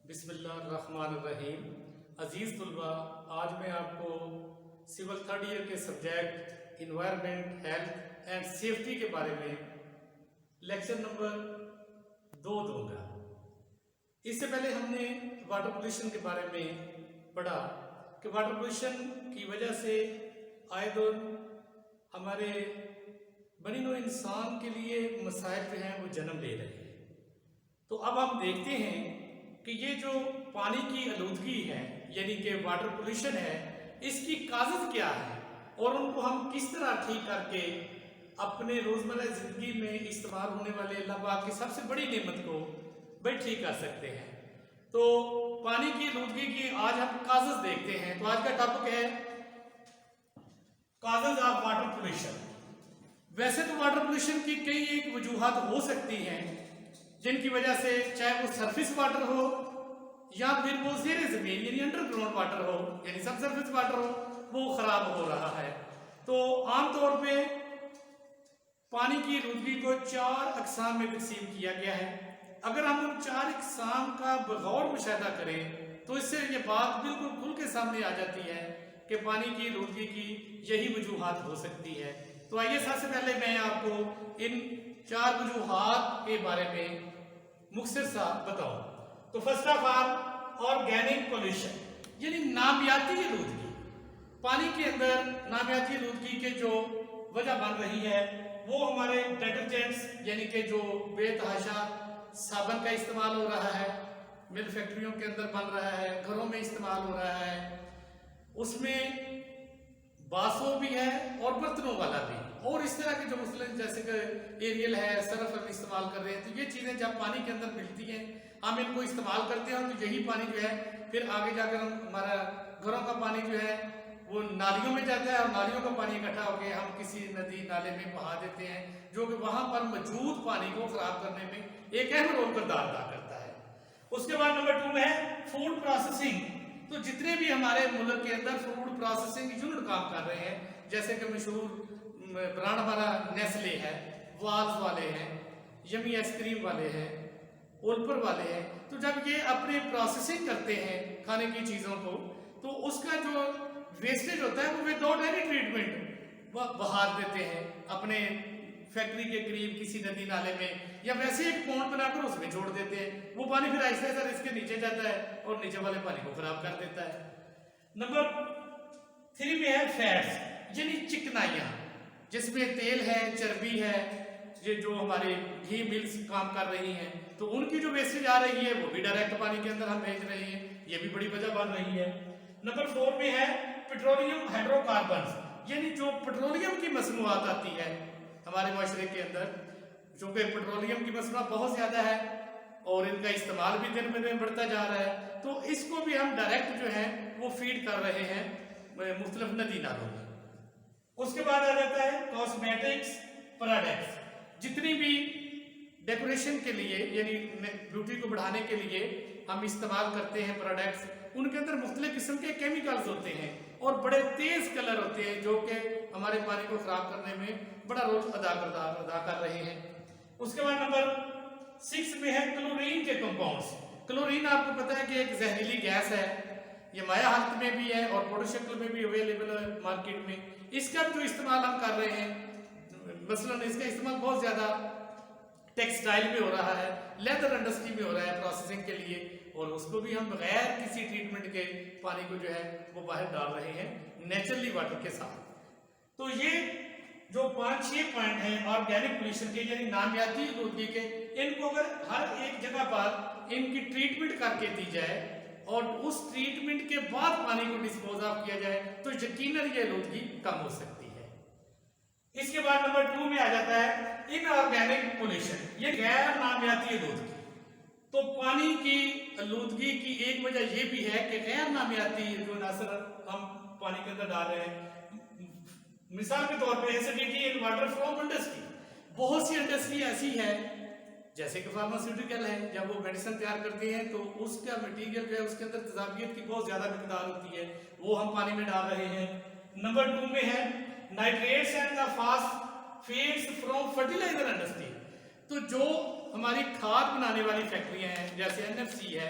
بسم اللہ الرحمن الرحیم۔ عزیز طلبہ، آج میں آپ کو سول تھرڈ ایئر کے subject environment, health and safety کے بارے میں لیکچر نمبر 2 دوں گا۔ اس سے پہلے ہم نے واٹر پولیوشن کے بارے میں پڑھا کہ واٹر پولیوشن کی وجہ سے آئے دن ہمارے بنی نوع انسان کے لیے مسائل جو ہیں وہ جنم لے رہے ہیں۔ تو اب ہم دیکھتے ہیں کہ یہ جو پانی کی آلودگی ہے یعنی کہ واٹر پولیوشن ہے، اس کی کازز کیا ہے اور ان کو ہم کس طرح ٹھیک کر کے اپنے روزمرہ زندگی میں استعمال ہونے والے اللہ پاک کی سب سے بڑی نعمت کو ٹھیک کر سکتے ہیں۔ تو پانی کی آلودگی کی آج ہم کازز دیکھتے ہیں۔ تو آج کا ٹاپک ہے کازز آف واٹر پولیوشن۔ ویسے تو واٹر پولیوشن کی کئی ایک وجوہات ہو سکتی ہیں جن کی وجہ سے چاہے وہ سرفیس واٹر ہو یا پھر وہ زیر زمین یعنی انڈر گراؤنڈ واٹر ہو یعنی سب سرفیس واٹر ہو، وہ خراب ہو رہا ہے۔ تو عام طور پہ پانی کی آلودگی کو 4 اقسام میں تقسیم کیا گیا ہے۔ اگر ہم ان 4 اقسام کا بغور مشاہدہ کریں تو اس سے یہ بات بالکل کھل کے سامنے آ جاتی ہے کہ پانی کی آلودگی کی یہی وجوہات ہو سکتی ہے۔ تو آئیے سب سے پہلے میں آپ کو ان 4 وجوہات کے بارے میں مختصر سا بتاؤں۔ تو first of all organic pollution یعنی نامیاتی آلودگی۔ پانی کے اندر نامیاتی آلودگی کے جو وجہ بن رہی ہے وہ ہمارے ڈٹرجنٹس یعنی کہ جو بے تحاشا صابن کا استعمال ہو رہا ہے، مل فیکٹریوں کے اندر بن رہا ہے، گھروں میں استعمال ہو رہا ہے، اس میں باسوں بھی ہے اور برتنوں والا بھی، اور اس طرح کے جو مثلاً جیسے کہ ایریل ہے، سرف ہم استعمال کر رہے ہیں۔ تو یہ چیزیں جب پانی کے اندر ملتی ہیں، ہم ان کو استعمال کرتے ہیں تو یہی پانی جو ہے پھر آگے جا کر ہمارا گھروں کا پانی جو ہے وہ نالیوں میں جاتا ہے اور نالیوں کا پانی اکٹھا ہو کے ہم کسی ندی نالے میں بہا دیتے ہیں، جو کہ وہاں پر موجود پانی کو خراب کرنے میں ایک اہم رول کردار ادا کرتا ہے۔ اس کے بعد نمبر 2 ہے فوڈ پروسیسنگ۔ تو جتنے بھی ہمارے ملک کے اندر فوڈ پروسیسنگ یونٹ کام کر رہے ہیں، جیسے کہ مشہور برانڈ ہمارا نیسلے ہے، والز والے ہیں، یمی آئس کریم والے ہیں، اولپر والے ہیں، تو جب یہ اپنے پروسیسنگ کرتے ہیں کھانے کی چیزوں کو تو اس کا جو ویسٹیج ہوتا ہے وہ وداؤٹ اینی ٹریٹمنٹ بہا دیتے ہیں اپنے فیکٹری کے قریب کسی ندی نالے میں، یا ویسے ایک پونڈ بنا کر اس میں چھوڑ دیتے ہیں۔ وہ پانی پھر آہستہ آہستہ اس کے نیچے جاتا ہے اور نیچے والے پانی کو خراب کر دیتا ہے۔ نمبر 3 میں ہے فیٹس یعنی چکنائیاں، جس میں تیل ہے، چربی ہے، یہ جو ہمارے گھی ملز کام کر رہی ہیں تو ان کی جو ویسٹیج آ رہی ہے وہ بھی ڈائریکٹ پانی کے اندر ہم بھیج رہے ہیں، یہ بھی بڑی وجہ بن رہی ہے۔ نمبر 4 میں ہے پیٹرولیم ہائیڈرو کاربنز یعنی جو پیٹرولیم کی مصنوعات آتی ہے ہمارے معاشرے کے اندر، چونکہ پیٹرولیم کی مصنوعات بہت زیادہ ہے اور ان کا استعمال بھی دن بدن بڑھتا جا رہا ہے، تو اس کو بھی ہم ڈائریکٹ جو ہے وہ فیڈ کر رہے ہیں مختلف ندی نالوں میں۔ اس کے بعد آ جاتا ہے کاسمیٹکس پروڈکٹس، جتنی بھی ڈیکوریشن کے لیے یعنی بیوٹی کو بڑھانے کے لیے ہم استعمال کرتے ہیں پروڈکٹس، ان کے اندر مختلف قسم کے کیمیکلز ہوتے ہیں اور بڑے تیز کلر ہوتے ہیں جو کہ ہمارے پانی کو خراب کرنے میں بڑا رول ادا کر رہے ہیں۔ اس کے بعد نمبر 6 میں ہے کلورین کے کمپاؤنڈز۔ کلورین آپ کو پتہ ہے کہ ایک زہریلی گیس ہے، یہ مائع حالت میں بھی ہے اور پاؤڈر شکل میں بھی اویلیبل ہے مارکیٹ میں۔ اس کا جو استعمال ہم کر رہے ہیں، مثلاً اس کا استعمال بہت زیادہ ٹیکسٹائل میں ہو رہا ہے، لیدر انڈسٹری میں ہو رہا ہے پروسیسنگ کے لیے، اور اس کو بھی ہم بغیر کسی ٹریٹمنٹ کے پانی کو جو ہے وہ باہر ڈال رہے ہیں نیچرلی واٹر کے ساتھ۔ تو یہ جو 5-6 پوائنٹ ہیں آرگینک پولیوشن کے یعنی نامیاتی آلودگی کے، ان کو اگر ہر ایک جگہ پر ان کی ٹریٹمنٹ کر کے دی جائے اور اس ٹریٹمنٹ کے بعد پانی کو ڈسپوز آف کیا جائے تو یقیناً یہ آلودگی کم ہو سکتی ہے۔ اس کے بعد نمبر 2 میں آ جاتا ہے ان آرگینک پولیوشن، یہ غیر نامیاتی آلودگی۔ تو پانی کی آلودگی کی ایک وجہ یہ بھی ہے کہ غیر نامیاتی جو عناصر ہم پانی کے اندر ڈال رہے ہیں، مثال کے طور پہ acidity in water from industry. بہت سی انڈسٹری ایسی ہے جیسے کہ فارماسیوٹیکل ہے، جب وہ میڈیسن تیار کرتے ہیں تو اس کا مٹیریل جو ہے اس کے اندر تیزابیت کی بہت زیادہ مقدار ہوتی ہے، وہ ہم پانی میں ڈال رہے ہیں۔ نمبر 2 میں ہے نائٹریٹس اینڈ فاسفیٹس فرام فرٹیلائزر انڈسٹری۔ تو جو ہماری کھاد بنانے والی فیکٹریاں ہیں جیسے NFC ہے،